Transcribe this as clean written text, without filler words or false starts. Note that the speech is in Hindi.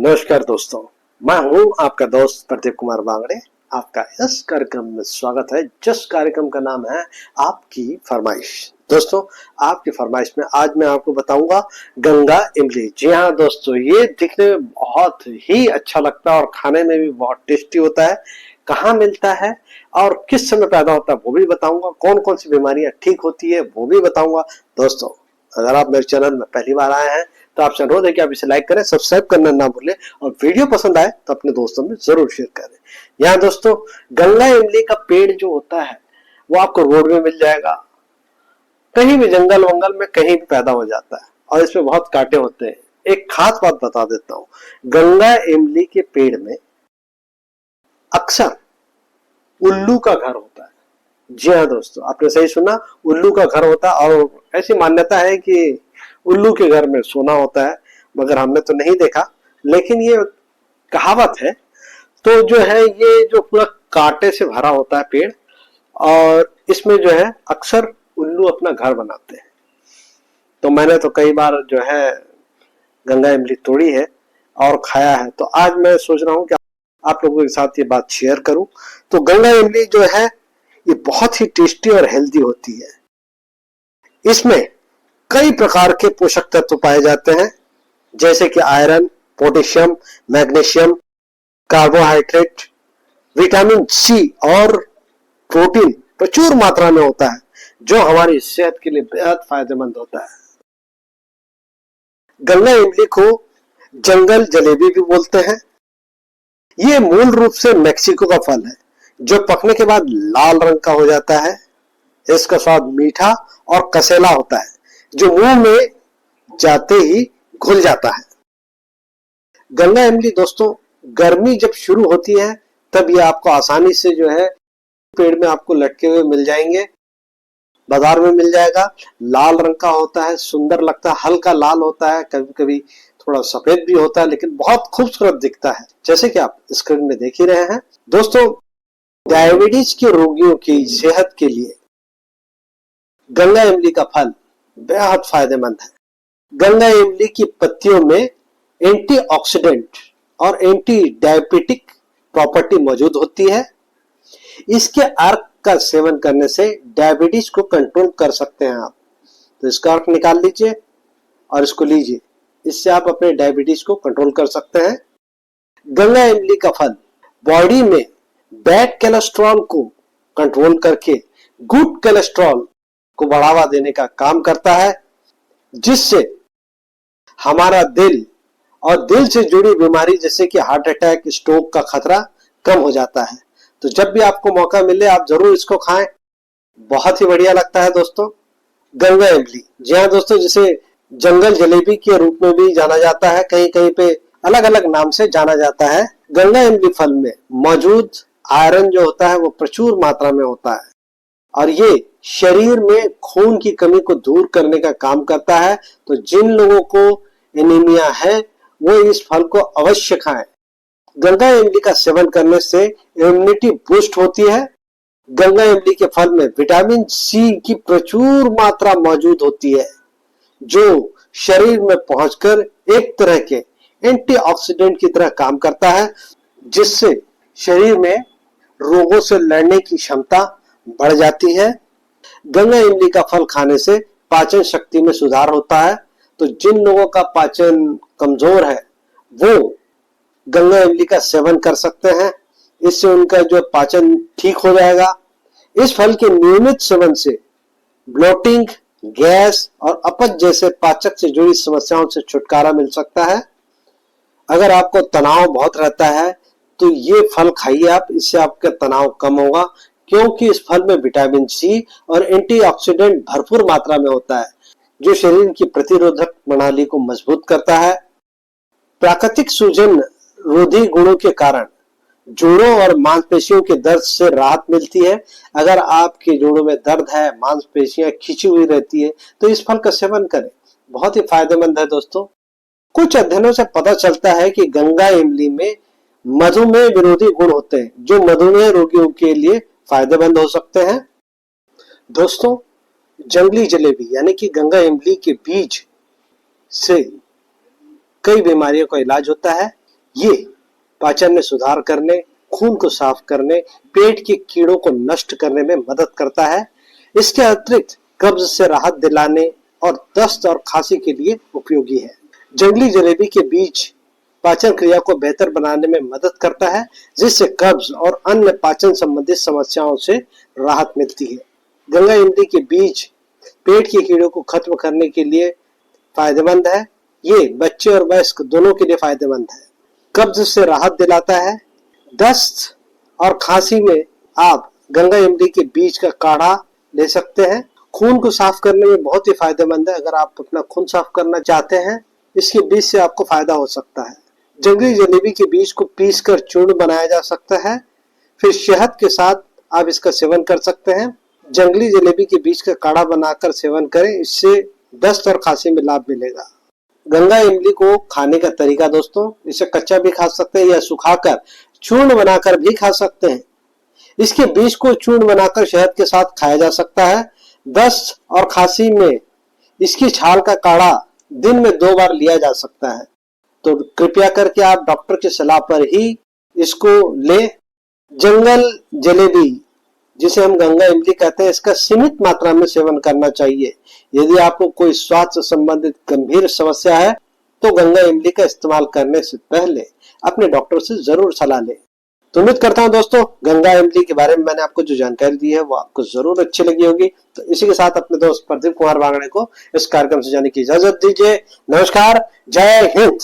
नमस्कार दोस्तों, मैं हूं आपका दोस्त प्रदीप कुमार बांगड़े। आपका इस कार्यक्रम में स्वागत है। जिस कार्यक्रम का नाम है आपकी फरमाइश। दोस्तों, आपकी फरमाइश में आज मैं आपको बताऊंगा गंगा इमली। जी हाँ दोस्तों, ये दिखने में बहुत ही अच्छा लगता है और खाने में भी बहुत टेस्टी होता है। कहाँ मिलता है और किस समय पैदा होता है वो भी बताऊंगा। कौन कौन सी बीमारियां ठीक होती है वो भी बताऊंगा। दोस्तों, अगर आप मेरे चैनल में पहली बार आए हैं तो आपसे अनुरोध है कि आप इसे लाइक करें, सब्सक्राइब करना ना भूलें और वीडियो पसंद आए तो अपने दोस्तों में जरूर शेयर करें। यहाँ दोस्तों, गंगा इमली का पेड़ जो होता है वो आपको रोड में मिल जाएगा, कहीं भी जंगल वंगल में कहीं भी पैदा हो जाता है और इसमें बहुत कांटे होते हैं। एक खास बात बता देता हूँ, गंगा इमली के पेड़ में अक्सर उल्लू का घर होता है। जी हाँ दोस्तों, आपने सही सुना, उल्लू का घर होता है। और ऐसी मान्यता है कि उल्लू के घर में सोना होता है, मगर हमने तो नहीं देखा, लेकिन ये कहावत है। तो जो है, ये जो पूरा कांटे से भरा होता है पेड़, और इसमें जो है अक्सर उल्लू अपना घर बनाते हैं। तो मैंने तो कई बार जो है गंगा इमली तोड़ी है और खाया है। तो आज मैं सोच रहा हूँ कि आप लोगों के साथ ये बात शेयर करूं। तो गंगा इमली जो है ये बहुत ही टेस्टी और हेल्दी होती है। इसमें कई प्रकार के पोषक तत्व पाए जाते हैं, जैसे कि iron, potassium, magnesium, carbohydrate, vitamin C और प्रोटीन प्रचुर मात्रा में होता है, जो हमारी सेहत के लिए बेहद फायदेमंद होता है। गंगा इमली को जंगल जलेबी भी बोलते हैं। ये मूल रूप से मेक्सिको का फल है, जो पकने के बाद लाल रंग का हो जाता है। इसका स्वाद मीठा और कसेला होता है, जो मुंह में जाते ही घुल जाता है। गंगा इमली दोस्तों, गर्मी जब शुरू होती है तब ये आपको आसानी से जो है पेड़ में आपको लटके हुए मिल जाएंगे, बाजार में मिल जाएगा। लाल रंग का होता है, सुंदर लगता है, हल्का लाल होता है, कभी कभी थोड़ा सफेद भी होता है, लेकिन बहुत खूबसूरत दिखता है, जैसे कि आप स्क्रीन में देख ही रहे हैं। दोस्तों, डायबिटीज के रोगियों की सेहत के लिए गंगा इमली का फल बेहद फायदेमंद है। गंगा इमली की पत्तियों में एंटीऑक्सीडेंट और एंटी डायबिटिक प्रॉपर्टी मौजूद होती है। इसके अर्क का सेवन करने से डायबिटीज को कंट्रोल कर सकते हैं आप। तो इसका अर्क निकाल लीजिए और इसको लीजिए, इससे आप अपने डायबिटीज को कंट्रोल कर सकते हैं। गंगा इमली का फल बॉडी में बैड कोलेस्ट्रॉल को कंट्रोल करके गुड कोलेस्ट्रॉल को बढ़ावा देने का काम करता है, जिससे हमारा दिल और दिल से जुड़ी बीमारी जैसे कि हार्ट अटैक, स्ट्रोक का खतरा कम हो जाता है। तो जब भी आपको मौका मिले आप जरूर इसको खाएं, बहुत ही बढ़िया लगता है दोस्तों गंगा इमली। जी हाँ दोस्तों, जिसे जंगल जलेबी के रूप में भी जाना जाता है, कहीं कहीं पे अलग अलग नाम से जाना जाता है। गंगा इमली फल में मौजूद आयरन जो होता है वो प्रचुर मात्रा में होता है और ये शरीर में खून की कमी को दूर करने का काम करता है। तो जिन लोगों को एनीमिया है वो इस फल को अवश्य खाएं। गंगा इमली का सेवन करने से इम्यूनिटी बूस्ट होती है। गंगा इमली के फल में विटामिन सी की प्रचुर मात्रा मौजूद होती है, जो शरीर में पहुंचकर एक तरह के एंटीऑक्सीडेंट की तरह काम करता है, जिससे शरीर में रोगों से लड़ने की क्षमता बढ़ जाती है। गंगा इमली का फल खाने से पाचन शक्ति में सुधार होता है। तो जिन लोगों का पाचन कमजोर है वो गंगा इमली का सेवन कर सकते हैं, इससे उनका जो पाचन ठीक हो जाएगा। इस फल के नियमित सेवन से ब्लोटिंग, गैस और अपच जैसे पाचक से जुड़ी समस्याओं से छुटकारा मिल सकता है। अगर आपको तनाव बहुत रहता है तो ये फल खाइए आप, इससे आपका तनाव कम होगा, क्योंकि इस फल में विटामिन सी और एंटीऑक्सीडेंट भरपूर मात्रा में होता है, जो शरीर की प्रतिरोधक प्रणाली को मजबूत करता है। प्राकृतिक सूजन रोधी गुणों के कारण जोड़ों और मांसपेशियों के दर्द से राहत मिलती है। अगर आपके जोड़ों में दर्द है, मांसपेशियां खिंची हुई रहती है, तो इस फल का सेवन करें, बहुत ही फायदेमंद है दोस्तों। कुछ अध्ययनों से पता चलता है कि गंगा इमली में मधुमेह विरोधी गुण होते हैं, जो मधुमेह रोगियों के लिए फायदेमंद हो सकते हैं। दोस्तों, जंगली जलेबी यानी कि गंगा इमली के बीज से कई बीमारियों का इलाज होता है। ये पाचन में सुधार करने, खून को साफ करने, पेट के कीड़ों को नष्ट करने में मदद करता है। इसके अतिरिक्त कब्ज से राहत दिलाने और दस्त और खांसी के लिए उपयोगी है। जंगली जलेबी के बीज पाचन क्रिया को बेहतर बनाने में मदद करता है, जिससे कब्ज और अन्य पाचन संबंधित समस्याओं से राहत मिलती है। गंगा इमली के बीज पेट के कीड़ों को खत्म करने के लिए फायदेमंद है। ये बच्चे और वयस्क दोनों के लिए फायदेमंद है। कब्ज से राहत दिलाता है। दस्त और खांसी में आप गंगा इमली के बीज का काढ़ा ले सकते हैं। खून को साफ करने में बहुत ही फायदेमंद है। अगर आप अपना खून साफ करना चाहते हैं, इसके बीज से आपको फायदा हो सकता है। जंगली जलेबी के बीज को पीसकर चूर्ण बनाया जा सकता है, फिर शहद के साथ आप इसका सेवन कर सकते हैं। जंगली जलेबी के बीज का काढ़ा बनाकर सेवन करें, इससे दस्त और खांसी में लाभ मिलेगा। गंगा इमली को खाने का तरीका दोस्तों, इसे कच्चा भी खा सकते हैं या सुखाकर चूर्ण बनाकर भी खा सकते हैं। इसके बीज को चूर्ण बनाकर शहद के साथ खाया जा सकता है। दस्त और खांसी में इसकी छाल का काढ़ा दिन में 2 बार लिया जा सकता है। तो कृपया करके आप डॉक्टर की सलाह पर ही इसको लें। जंगल जलेबी, जिसे हम गंगा इमली कहते हैं, इसका सीमित मात्रा में सेवन करना चाहिए। यदि आपको कोई स्वास्थ्य संबंधित गंभीर समस्या है तो गंगा इमली का इस्तेमाल करने से पहले अपने डॉक्टर से जरूर सलाह लें। तो उम्मीद करता हूं दोस्तों, गंगा इमली के बारे में मैंने आपको जो जानकारी दी है वो आपको जरूर अच्छी लगी होगी। तो इसी के साथ अपने दोस्त प्रदीप कुमार बागड़े को इस कार्यक्रम से जाने की इजाजत दीजिए। नमस्कार, जय हिंद।